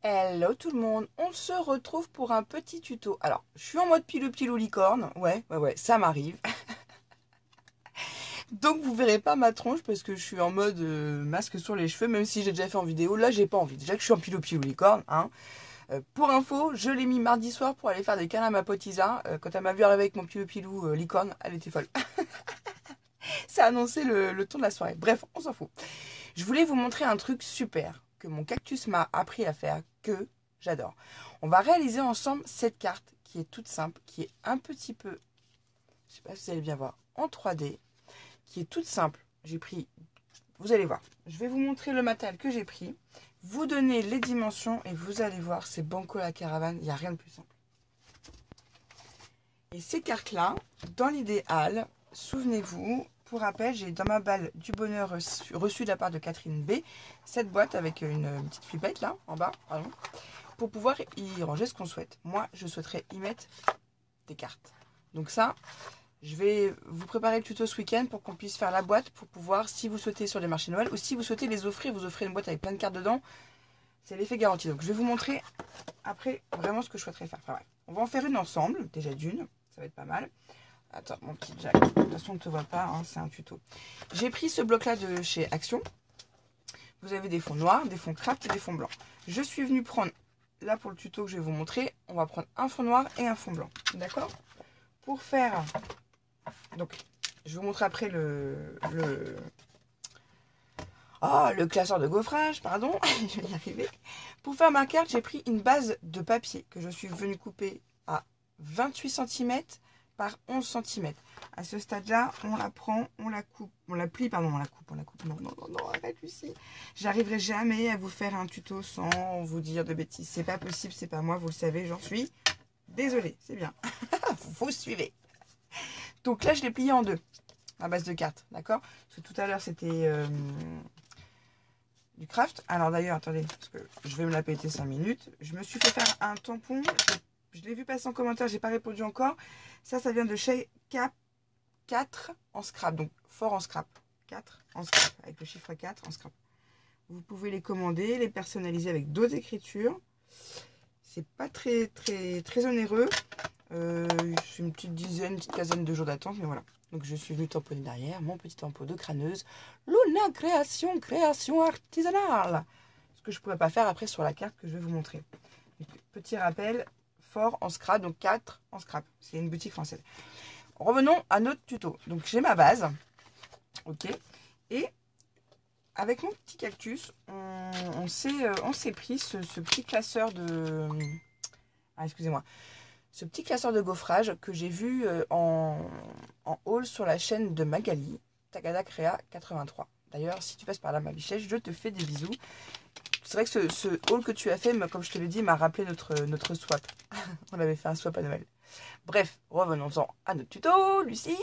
Hello tout le monde, on se retrouve pour un petit tuto. Alors, je suis en mode pilou licorne, ouais, ça m'arrive. Donc vous verrez pas ma tronche parce que je suis en mode masque sur les cheveux, même si j'ai déjà fait en vidéo. Là, j'ai pas envie, déjà que je suis en pilou licorne, hein. Pour info, je l'ai mis mardi soir pour aller faire des câlins à ma pote Isa. Quand elle m'a vu arriver avec mon pilou licorne, elle était folle. Ça a annoncé le ton de la soirée. Bref, on s'en fout. Je voulais vous montrer un truc super que mon cactus m'a appris à faire, que j'adore. On va réaliser ensemble cette carte qui est toute simple, qui est un petit peu, je sais pas si vous allez bien voir, en 3D, qui est toute simple. J'ai pris, vous allez voir, je vais vous montrer le matériel que j'ai pris, vous donner les dimensions et vous allez voir, c'est banco la caravane, il n'y a rien de plus simple. Et ces cartes-là, dans l'idéal, souvenez-vous, pour rappel, j'ai dans ma balle du bonheur reçu de la part de Catherine B, cette boîte avec une petite flippette là, en bas, pardon, pour pouvoir y ranger ce qu'on souhaite. Moi, je souhaiterais y mettre des cartes. Donc ça, je vais vous préparer le tuto ce week-end pour qu'on puisse faire la boîte, pour pouvoir, si vous souhaitez sur les marchés Noël, ou si vous souhaitez les offrir, vous offrez une boîte avec plein de cartes dedans, c'est l'effet garanti. Donc je vais vous montrer après vraiment ce que je souhaiterais faire. Enfin, bref. On va en faire une ensemble, déjà d'une, ça va être pas mal. Attends, mon petit Jack. De toute façon, on ne te voit pas, hein, c'est un tuto. J'ai pris ce bloc-là de chez Action. Vous avez des fonds noirs, des fonds craft et des fonds blancs. Je suis venue prendre, là pour le tuto que je vais vous montrer, on va prendre un fond noir et un fond blanc. D'accord? Pour faire... Donc, je vais vous montrer après le classeur de gaufrage, pardon. Je vais y arriver. Pour faire ma carte, j'ai pris une base de papier que je suis venue couper à 28 cm par 11 cm. À ce stade-là, on la prend, on la coupe, on la plie, pardon, on la coupe. Non, arrête Lucie. J'arriverai jamais à vous faire un tuto sans vous dire de bêtises. C'est pas possible, c'est pas moi, vous le savez, j'en suis désolée, c'est bien. Vous suivez. Donc là, je l'ai plié en deux, ma base de cartes, d'accord? Parce que tout à l'heure, c'était du craft. Alors d'ailleurs, attendez, parce que je vais me la péter 5 minutes. Je me suis fait faire un tampon. Je l'ai vu passer en commentaire, j'ai pas répondu encore. Ça vient de chez Cap 4 en scrap, donc fort en scrap. 4 en scrap, avec le chiffre 4 en scrap. Vous pouvez les commander, les personnaliser avec d'autres écritures. C'est pas très onéreux. C'est une petite dizaine, une petite quinzaine de jours d'attente, mais voilà. Donc je suis venue tamponner derrière mon petit tampon de crâneuse. Luna création artisanale. Ce que je ne pourrais pas faire après sur la carte que je vais vous montrer. Donc, petit rappel, fort en scrap, donc 4 en scrap. C'est une boutique française. Revenons à notre tuto. Donc j'ai ma base. Ok. Et avec mon petit cactus, on s'est pris ce petit classeur de... Ah, excusez-moi. Ce petit classeur de gaufrage que j'ai vu en haul sur la chaîne de Magali, Tagada Créa 83. D'ailleurs, si tu passes par là, ma bichette, je te fais des bisous. C'est vrai que ce haul que tu as fait, comme je te l'ai dit, m'a rappelé notre swap. On avait fait un swap à Noël. Bref, revenons-en à notre tuto, Lucie.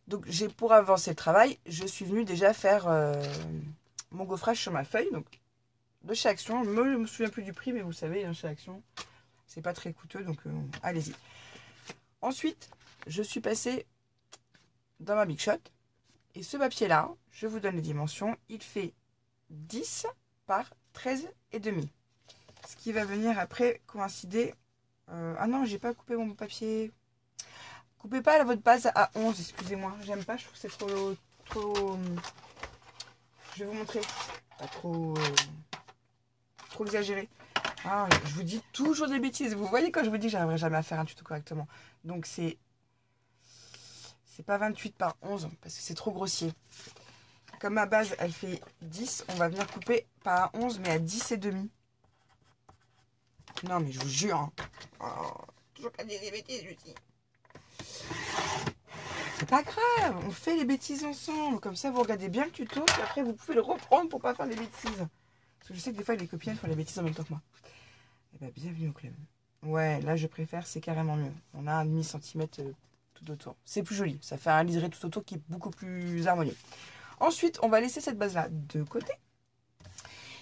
Donc, pour avancer le travail, je suis venue déjà faire mon gaufrage sur ma feuille. Donc, de chez Action. Je ne me souviens plus du prix, mais vous savez, hein, chez Action, c'est pas très coûteux, donc allez-y. Ensuite, je suis passée dans ma Big Shot. Et ce papier-là, je vous donne les dimensions. Il fait 10 par 13,5. Ce qui va venir après coïncider... ah non, j'ai pas coupé mon papier. Coupez pas votre base à 11, excusez-moi. J'aime pas, je trouve que c'est trop... Je vais vous montrer. Pas trop exagéré. Ah, je vous dis toujours des bêtises. Vous voyez quand je vous dis que j'arriverai jamais à faire un tuto correctement. Donc c'est pas 28 par 11 parce que c'est trop grossier. Comme ma base elle fait 10, on va venir couper pas à 11 mais à 10,5. Non mais je vous jure. Hein. Oh, toujours pas dire des bêtises, je dis. C'est pas grave, on fait les bêtises ensemble. Comme ça vous regardez bien le tuto et après vous pouvez le reprendre pour pas faire des bêtises. Parce que je sais que des fois les copines font les bêtises en même temps que moi. Eh bien, bienvenue au club. Ouais, là, je préfère, c'est carrément mieux. On a un demi-centimètre tout autour. C'est plus joli. Ça fait un liseré tout autour qui est beaucoup plus harmonieux. Ensuite, on va laisser cette base-là de côté.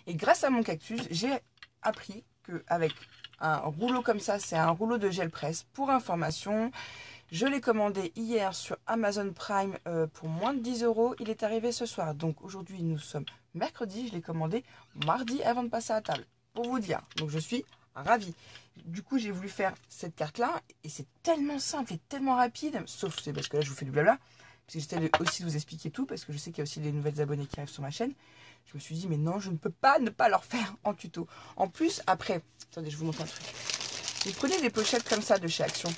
Et grâce à mon cactus, j'ai appris qu'avec un rouleau comme ça, c'est un rouleau de gel presse. Pour information, je l'ai commandé hier sur Amazon Prime pour moins de 10 €. Il est arrivé ce soir. Donc aujourd'hui, nous sommes mercredi. Je l'ai commandé mardi avant de passer à table. pour vous dire. Donc je suis ravie. Du coup, j'ai voulu faire cette carte-là. Et c'est tellement simple et tellement rapide. Sauf c'est parce que là, je vous fais du blabla. Parce que j'essaie aussi de vous expliquer tout. Parce que je sais qu'il y a aussi des nouvelles abonnés qui arrivent sur ma chaîne. Je me suis dit, mais non, je ne peux pas ne pas leur faire en tuto. En plus, après, attendez, je vous montre un truc. Vous prenez des pochettes comme ça de chez Action.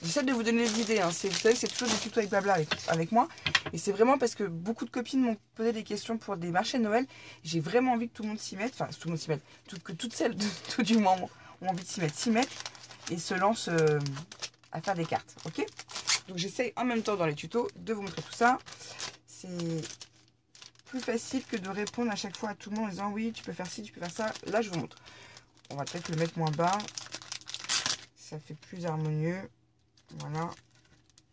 J'essaie de vous donner des idées. Hein. Vous savez, c'est toujours des tutos avec blabla avec moi. Et c'est vraiment parce que beaucoup de copines m'ont posé des questions pour des marchés de Noël. J'ai vraiment envie que tout le monde s'y mette. Enfin, tout le monde s'y mette. Que toutes celles, tout du moins, ont envie de s'y mettre. Et se lancent à faire des cartes. Ok? Donc, j'essaie en même temps dans les tutos de vous montrer tout ça. C'est plus facile que de répondre à chaque fois à tout le monde en disant oui, tu peux faire ci, tu peux faire ça. Là, je vous montre. On va peut-être le mettre moins bas. Ça fait plus harmonieux. Voilà.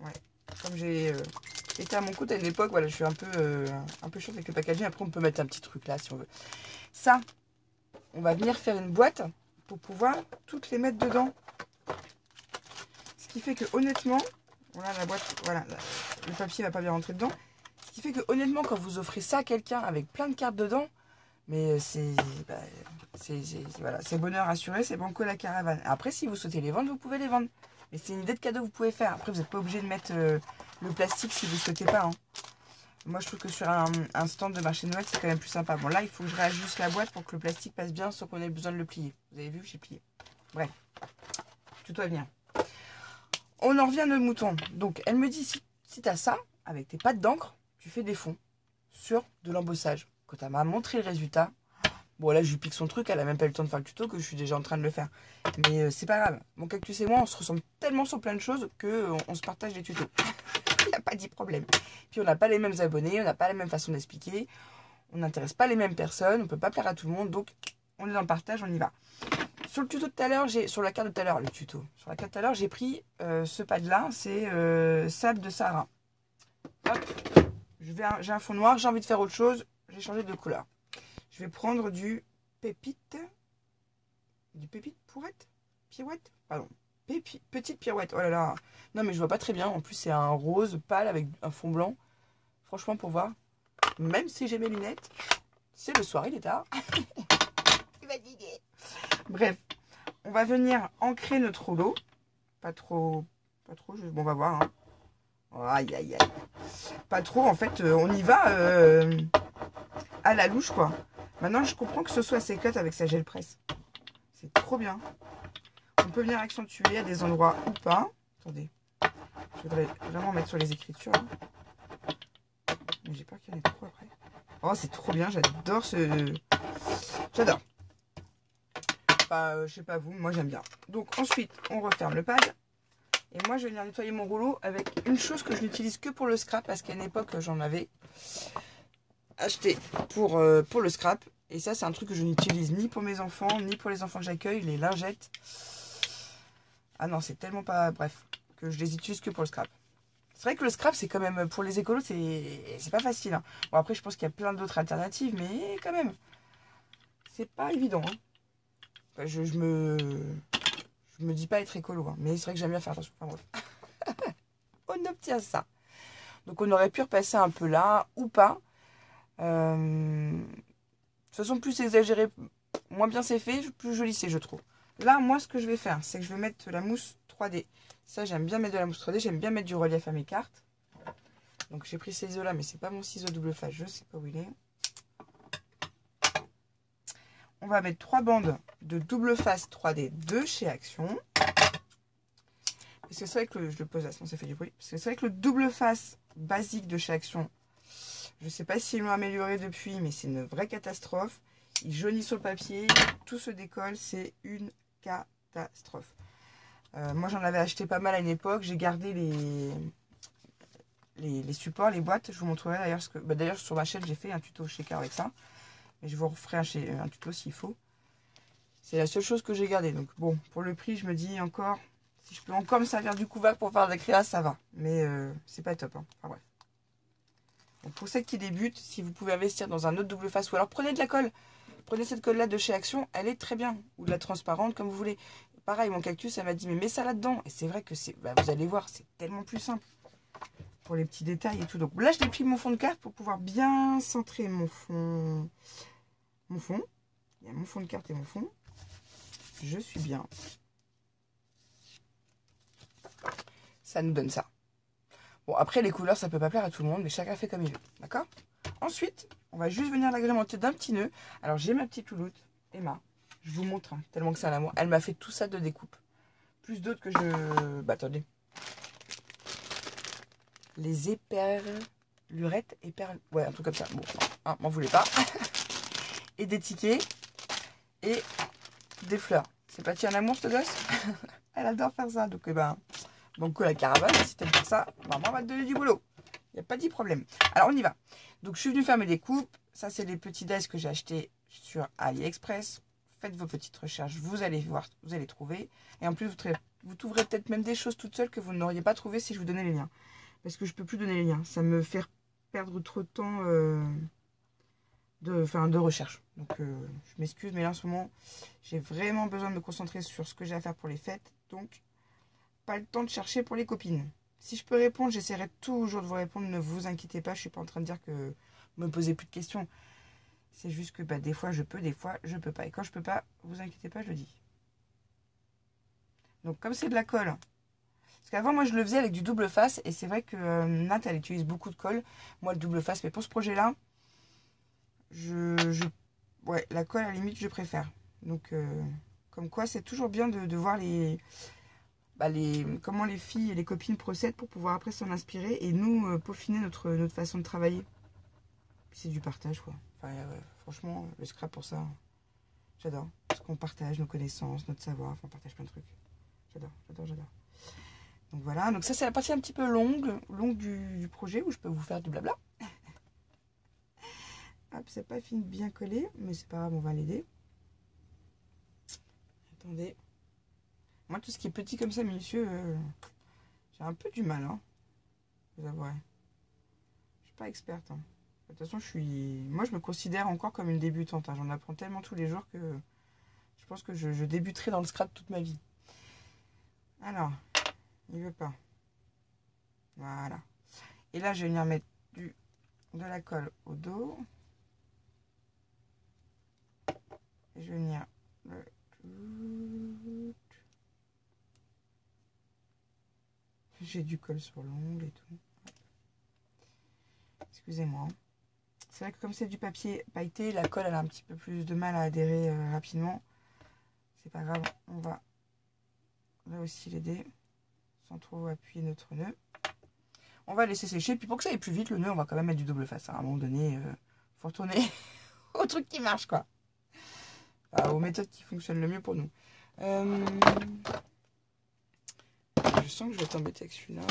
Ouais. Comme j'ai été à mon compte à une époque, voilà, je suis un peu chiante avec le packaging. Après, on peut mettre un petit truc là si on veut. Ça, on va venir faire une boîte pour pouvoir toutes les mettre dedans. Ce qui fait que honnêtement, voilà la boîte, voilà, le papier va pas bien rentrer dedans. Ce qui fait que honnêtement, quand vous offrez ça à quelqu'un avec plein de cartes dedans, mais voilà, c'est bonheur assuré, c'est banco la caravane. Après, si vous souhaitez les vendre, vous pouvez les vendre. Mais c'est une idée de cadeau que vous pouvez faire. Après, vous n'êtes pas obligé de mettre le plastique si vous ne souhaitez pas. Hein. Moi, je trouve que sur un stand de marché de Noël, c'est quand même plus sympa. Bon, là, il faut que je réajuste la boîte pour que le plastique passe bien sans qu'on ait besoin de le plier. Vous avez vu, j'ai plié. Bref, tout va bien. On en revient à notre mouton. Donc, elle me dit, si tu as ça, avec tes pâtes d'encre, tu fais des fonds sur de l'embossage. Quand elle m'a montré le résultat, bon là je lui pique son truc, elle a même pas eu le temps de faire le tuto que je suis déjà en train de le faire. Mais c'est pas grave. Mon cactus et moi on se ressemble tellement sur plein de choses que on se partage les tutos. Il n'y a pas de problème. Puis on n'a pas les mêmes abonnés, on n'a pas la même façon d'expliquer, on n'intéresse pas les mêmes personnes, on peut pas plaire à tout le monde, donc on est dans le partage, on y va. Sur le tuto de tout à l'heure, sur la carte de tout à l'heure, le tuto. Sur la carte de tout à l'heure, j'ai pris ce pad là, c'est sable de Sahara. Hop. J'ai un fond noir, j'ai envie de faire autre chose, j'ai changé de couleur. Je vais prendre du pépite. Du pépite pourrette? Pirouette? Pardon. Petite pirouette. Oh là là. Non mais je vois pas très bien. En plus c'est un rose pâle avec un fond blanc. Franchement pour voir. Même si j'ai mes lunettes. C'est le soir, il est tard. Il va dîner. Bref. On va venir ancrer notre rouleau. Pas trop. Bon on va voir. Hein. Oh, aïe aïe aïe. Pas trop en fait. On y va à la louche quoi. Maintenant, je comprends que ce soit s'éclate avec sa gel presse. C'est trop bien. On peut venir accentuer à des endroits ou pas. Attendez. Je voudrais vraiment mettre sur les écritures. Mais j'ai peur qu'il y en ait trop après. Oh, c'est trop bien. J'adore ce... J'adore. Enfin, je sais pas vous, moi j'aime bien. Donc ensuite, on referme le pad. Et moi, je vais venir nettoyer mon rouleau avec une chose que je n'utilise que pour le scrap. Parce qu'à une époque, j'en avais acheté pour le scrap. Et ça, c'est un truc que je n'utilise ni pour mes enfants, ni pour les enfants que j'accueille, les lingettes. Ah non, c'est tellement pas... Bref, que je les utilise que pour le scrap. C'est vrai que le scrap, c'est quand même... Pour les écolos, c'est pas facile. Hein. Bon, après, je pense qu'il y a plein d'autres alternatives, mais quand même, c'est pas évident. Hein. Enfin, je me dis pas être écolo, hein, mais c'est vrai que j'aime bien faire attention. Enfin, bref. On obtient ça. Donc, on aurait pu repasser un peu là, ou pas. De toute façon, plus c'est exagéré, moins bien c'est fait, plus joli c'est, je trouve. Là, moi, ce que je vais faire, c'est que je vais mettre de la mousse 3D. Ça, j'aime bien mettre de la mousse 3D. J'aime bien mettre du relief à mes cartes. Donc, j'ai pris ces ciseaux-là, mais c'est pas mon ciseau double face. Je sais pas où il est. On va mettre 3 bandes de double face 3D de chez Action. Parce que c'est vrai que je le pose là, sinon ça fait du bruit. Parce que c'est vrai que le double face basique de chez Action, je ne sais pas s'ils l'ont amélioré depuis, mais c'est une vraie catastrophe. Il jaunit sur le papier, tout se décolle, c'est une catastrophe. Moi, j'en avais acheté pas mal à une époque. J'ai gardé les supports, les boîtes. Je vous montrerai d'ailleurs. D'ailleurs, sur ma chaîne, j'ai fait un tuto shaker avec ça. Mais je vous referai un tuto s'il faut. C'est la seule chose que j'ai gardée. Donc bon, pour le prix, je me dis encore, si je peux encore me servir du couvercle pour faire de la créa, ça va. Mais c'est pas top. Hein. Enfin bref. Donc pour celles qui débutent, si vous pouvez investir dans un autre double face, ou alors prenez de la colle. Prenez cette colle-là de chez Action, elle est très bien. Ou de la transparente, comme vous voulez. Pareil, mon cactus, elle m'a dit, mais mets ça là-dedans. Et c'est vrai que c'est, vous allez voir, c'est tellement plus simple. Pour les petits détails et tout. Donc là, je déplie mon fond de carte pour pouvoir bien centrer mon fond. Il y a mon fond de carte et mon fond. Je suis bien. Ça nous donne ça. Bon, après, les couleurs, ça peut pas plaire à tout le monde, mais chacun fait comme il veut. D'accord? Ensuite, on va juste venir l'agrémenter d'un petit nœud. Alors, j'ai ma petite louloute, Emma. Je vous montre, hein, tellement que c'est un amour. Elle m'a fait tout ça de découpe. Plus d'autres que je... Bah, attendez. Les éperlurettes, ouais, un truc comme ça. Bon, hein, m'en voulez pas. Et des tickets. Et des fleurs. C'est pas un amour, ce gosse? Elle adore faire ça. Donc, donc la caravane, si t'aimes faire ça, maman va te donner du boulot. Il n'y a pas de problème. Alors, on y va. Donc, je suis venue faire mes découpes. Ça, c'est les petits dies que j'ai achetés sur AliExpress. Faites vos petites recherches. Vous allez voir, vous allez trouver. Et en plus, vous trouverez peut-être même des choses toutes seules que vous n'auriez pas trouvées si je vous donnais les liens. Parce que je ne peux plus donner les liens. Ça me fait perdre trop de temps de recherche. Donc, je m'excuse. Mais là, en ce moment, j'ai vraiment besoin de me concentrer sur ce que j'ai à faire pour les fêtes. Donc, pas le temps de chercher pour les copines. Si je peux répondre, j'essaierai toujours de vous répondre. Ne vous inquiétez pas, je suis pas en train de dire que vous me posez plus de questions. C'est juste que des fois je peux, des fois je peux pas. Et quand je peux pas, vous inquiétez pas, je le dis. Donc comme c'est de la colle, parce qu'avant moi je le faisais avec du double face. Et c'est vrai que Nat elle utilise beaucoup de colle. Moi le double face, mais pour ce projet là, ouais, la colle à la limite je préfère. Donc comme quoi c'est toujours bien de voir comment les filles et les copines procèdent pour pouvoir après s'en inspirer et nous peaufiner notre façon de travailler. C'est du partage quoi. Enfin, franchement, le scrap pour ça, j'adore. Parce qu'on partage nos connaissances, notre savoir, enfin, on partage plein de trucs. J'adore. Donc voilà, donc ça c'est la partie un petit peu longue du projet où je peux vous faire du blabla. Hop, c'est pas fini de bien coller, mais c'est pas grave, on va l'aider. Attendez. Moi, tout ce qui est petit comme ça, minutieux, j'ai un peu du mal, hein. Vous avouerez. Je suis pas experte, hein. De toute façon, moi, je me considère encore comme une débutante, hein. J'en apprends tellement tous les jours que je pense que je débuterai dans le scrap toute ma vie. Alors, il veut pas. Voilà. Et là, je vais venir mettre de la colle au dos. Et je vais venir j'ai du colle sur l'ongle et tout. Excusez-moi. C'est vrai que comme c'est du papier pailleté, la colle elle a un petit peu plus de mal à adhérer rapidement. C'est pas grave, on va là aussi l'aider sans trop appuyer notre nœud. On va laisser sécher, puis pour que ça aille plus vite, le nœud, on va quand même mettre du double face. À un moment donné, faut retourner au truc qui marche, quoi. Enfin, aux méthodes qui fonctionnent le mieux pour nous. Je sens que je vais t'embêter avec celui-là.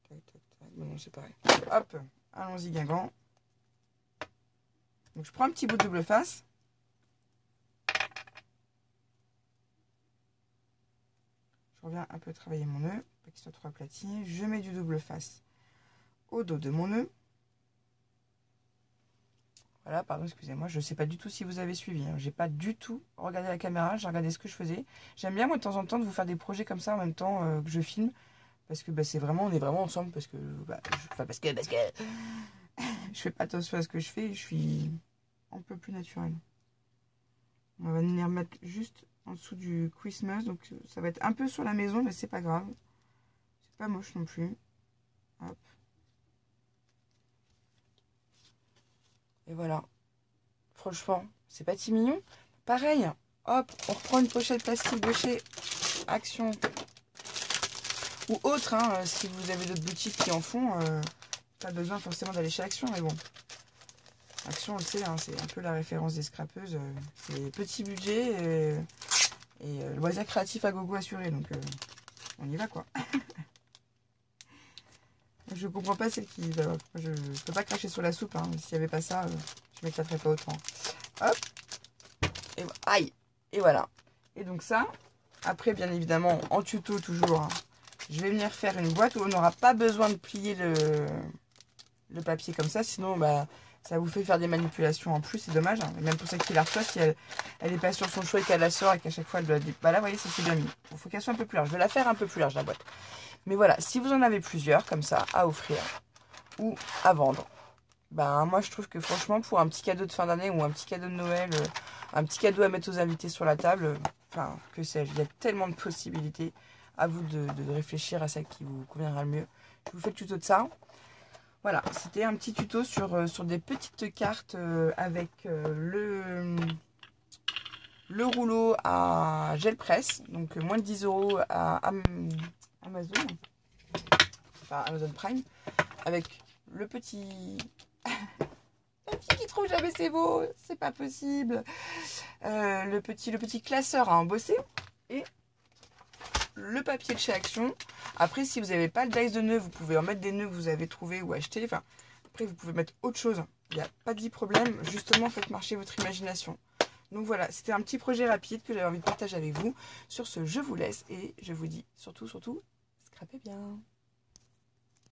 Tac, tac, tac. Bon, non, c'est pareil. Hop, allons-y, Guingamp. Donc, je prends un petit bout de double face. Je reviens un peu travailler mon nœud, pas qu'il soit trop aplati. Je mets du double face au dos de mon nœud. Voilà, pardon, excusez-moi, je ne sais pas du tout si vous avez suivi. Hein. J'ai pas du tout regardé la caméra, j'ai regardé ce que je faisais. J'aime bien, moi, de temps en temps, de vous faire des projets comme ça en même temps que je filme. Parce que c'est vraiment, on est vraiment ensemble. Parce que, parce que je fais pas attention à ce que je fais. Je suis un peu plus naturelle. On va venir mettre juste en dessous du Christmas. Donc, ça va être un peu sur la maison, mais c'est pas grave. C'est pas moche non plus. Hop. Et voilà. Franchement, c'est pas si mignon. Pareil, hop, on reprend une pochette plastique de chez Action. Ou autre, hein, si vous avez d'autres boutiques qui en font, pas besoin forcément d'aller chez Action, mais bon. Action, on le sait, hein, c'est un peu la référence des scrapeuses. C'est petit budget et loisir créatif à gogo assuré. Donc, on y va, quoi. Je comprends pas celle qui... je peux pas cracher sur la soupe. Hein. S'il n'y avait pas ça, je m'éclaterais pas autant. Hop. Et, aïe. Et voilà. Et donc ça, après, bien évidemment, en tuto toujours, hein, je vais venir faire une boîte où on n'aura pas besoin de plier le papier comme ça. Sinon, ça vous fait faire des manipulations en plus. C'est dommage. Hein. Même pour celle qui la reçoit, si elle n'est pas sur son choix et qu'elle la sort et qu'à chaque fois, elle doit... Bah là, vous voyez, ça c'est bien mis. Il faut qu'elle soit un peu plus large. Je vais la faire un peu plus large, la boîte. Mais voilà, si vous en avez plusieurs comme ça à offrir ou à vendre, Ben, moi, je trouve que franchement, pour un petit cadeau de fin d'année ou un petit cadeau de Noël, un petit cadeau à mettre aux invités sur la table, enfin, que sais-je, il y a tellement de possibilités. À vous de réfléchir à celle qui vous conviendra le mieux. Je vous fais le tuto de ça. Voilà, c'était un petit tuto sur des petites cartes avec le rouleau à gel presse. Donc, moins de 10 € à Amazon. Enfin, Amazon Prime. Avec le petit... La fille qui trouve jamais ses mots, c'est pas possible. Le petit classeur à embosser et le papier de chez Action. Après, si vous n'avez pas le dice de nœuds, vous pouvez en mettre des nœuds que vous avez trouvés ou achetés. Enfin, après, vous pouvez mettre autre chose. Il n'y a pas de problème. Justement, faites marcher votre imagination. Donc voilà, c'était un petit projet rapide que j'avais envie de partager avec vous. Sur ce, je vous laisse et je vous dis surtout, scrapez bien.